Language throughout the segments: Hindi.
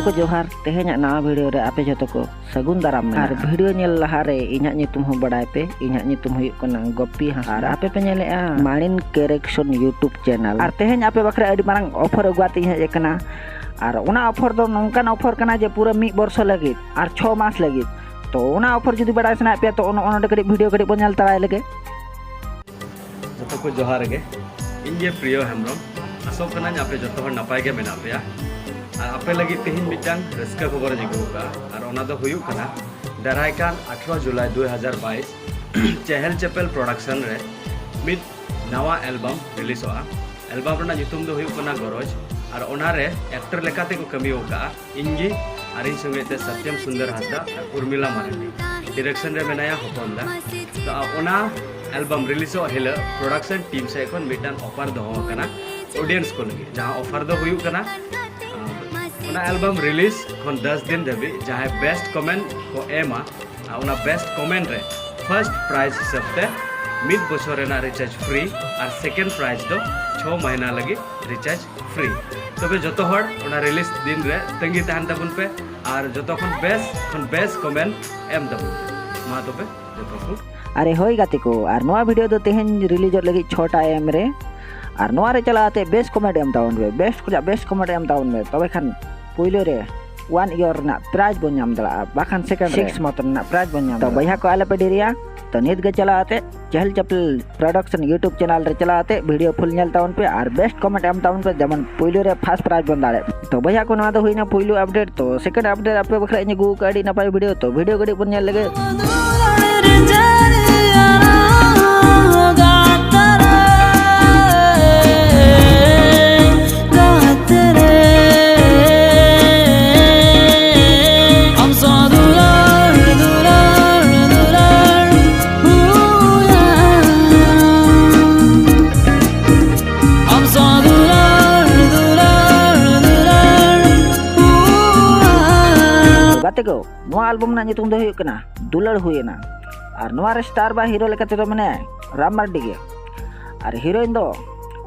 को जोहार तेहेᱧ नवा वीडियो रे आपे जतो को सगुन दाराम में। और वीडियो नेल लहा रे इᱧाग ᱧᱩᱛᱩᱢ हो बड़ाय पे इᱧाग ᱧᱩᱛᱩम हुयुग कना गोपी हांसदा और आपे पे नेलेआ मानिन करेक्शन यूट्यूब चैनल। और तेहेñ आपे बखरा अडी मारंग ऑफर अगुआती हेज कना और उना ऑफर दो नोंकान ऑफर कना जे पूरा 1 वर्ष लगित और 6 मास लगित। तो उना ऑफर जुदी बड़ाय सना पे तो ओनोडे कड़ी वीडियो कड़ी बन नेल तराय लगे। जतो को जोहार गे इनजे प्रियो हेमब्रम आसो कना आपे जतो हर नपाय गे मेना पेया और आपे लगी तेहिन मिटांग रस्का खबर जिगुका और ओना दो हुयुग कना दारायकान 18 जुलाई 2022 चहल चेपल प्रोडक्शन रे मिड नवा एल्बम रिलीज होआ। एल्बम रना ᱧᱩᱛᱩᱢ दो हुयुग कना गरज और ओना रे एक्टर लेकाते को कमी होका इंजी और इन संगे ते सत्यम सुंदर हासदा और उर्मिला मारंडी डायरेक्शन रे मेनाया हपनदा। तो ओना एल्बम रिलीज हो हेले प्रोडक्शन टीम से एखन मिटान ऑफर दो कना ऑडियंस को लगी जहां ऑफर दो हुयुग कना उना एल्बम रिलीज खन 10 दिन धबी जहां बेस्ट कमेंट को एमा उना बेस्ट कमेंट रे फर्स्ट प्राइज हिसाब ते मिड बछर रेना रिचार्ज फ्री और सेकंड प्राइज दो 6 महीना लगी रिचार्ज फ्री। तबे जतो हर उना रिलीज दिन रे तंगी तहन तबन पे और जतो खन बेस्ट कमेंट एम तबन मा तबे जतो को अरे होई गाते को और नवा वीडियो दो तेहेñ रिलीज लगी 6टा एम रे और नवा रे चलाते बेस्ट कमेंट एम ताउन बे बेस्ट कमेंट एम ताउन बे तबे खान पुइलो रे 1 ईयर ना प्राइज बन नाम दला बाखान सेकंड 6 मत ना प्राइज बन नाम। तो भैया को आले पे डिरिया तो नित गे चलाते चहल चपल प्रोडक्शन यूट्यूब चैनल रे चलाते वीडियो फुल नेल ताउन पे और बेस्ट कमेंट एम ताउन पे जमन पुइलो रे फर्स्ट प्राइज बन दाड़े। तो भैया को ना तो हुईना पुइलो अपडेट। तो सेकंड अपडेट आपे बखरा इन गु का अडी नपाय वीडियो तो वीडियो गडी बन नेल लगे। गाते को नवा एल्बम ना ᱧᱩᱛᱩᱢ दो हुयुग कना दुलड़ हुएना और नवा रे स्टार बा हीरो लेकाते तो मने राम मार्डी गे और हीरोइन दो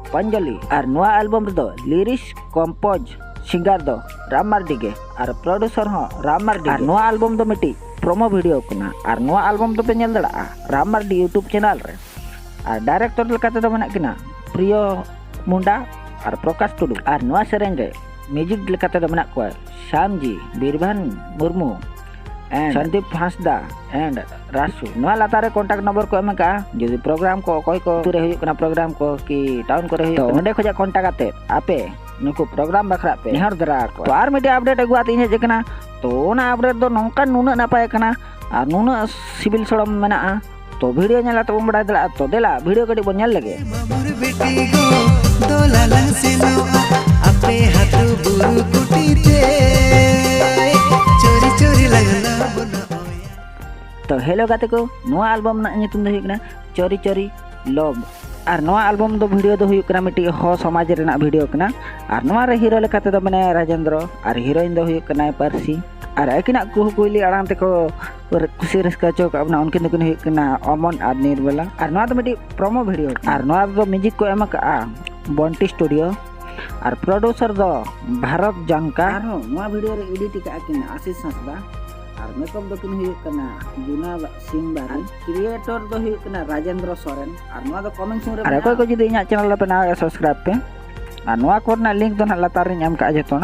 पंजली और नवा एल्बम रे दो लिरिक्स कंपोज सिंगर दो राम मार्डी गे और प्रोड्यूसर हो राम मार्डी। और नवा एल्बम दो मिटी प्रोमो वीडियो कना और नवा एल्बम दो पे नेल दड़ा राम मार्डी यूट्यूब चैनल रे और डायरेक्टर लेकाते तो मने किना प्रियो मुंडा और प्रकाश टुडू और नवा सेरेंज रे म्यूजिक लेकाते तो मना को श्याम जी बीरभान मुर्मू एंड संदीप हांसदा एंड रासु नवा लातारे कांटेक्ट नंबर को एम का जदि प्रोग्राम को कोई को तुरे हुयुग कना प्रोग्राम को कि टाउन करे हुयुग तो ओंडे खजा कांटेक्ट आते आपे नुको प्रोग्राम बखरा पे निहर दरा को तो आर मीडिया अपडेट अगुआत इने जेकना तो ओना अपडेट दो नोंका नुना नापाय कना और नुना सिविल सड़म मेना तो वीडियो नेला तो बड़ा दला तो देला वीडियो कडी बन नेल लगे। आपे हाथु बुरु कुटीते चोरी चोरी लगला तो हेलो गाते को नवा एल्बम ना ᱧᱩᱛᱩᱢ दो हुयुगना चोरी चोरी लव और नवा एल्बम दो वीडियो दो हुयुगना मिटी हो समाज रेना वीडियो कना और नवा रे हीरो लेकाते दो मने राजेंद्र और हीरोइन दो हुयुगना परसी और अकिना कुहकुइली आड़ांग ते को खुशी रस्का चोक अपना उनकिन दो हुयुगना अमन और निर्मला और नवा दो मिटी प्रोमो वीडियो और नवा दो म्यूजिक को एम का बंटी स्टूडियो और प्रोड्यूसर दो भारत जानका और नवा वीडियो रे एडिट का किन आशीष हांसदा और मेकअप दो किन हुयुग कना जुना सिंबारी क्रिएटर दो हुयुग कना राजेंद्र सोरेन और नवा दो कमेंट सुन रे और कोई को जदी इना चैनल पे ना सब्सक्राइब पे और नवा कोरना लिंक दो ना लातार रे एम का जतो ना।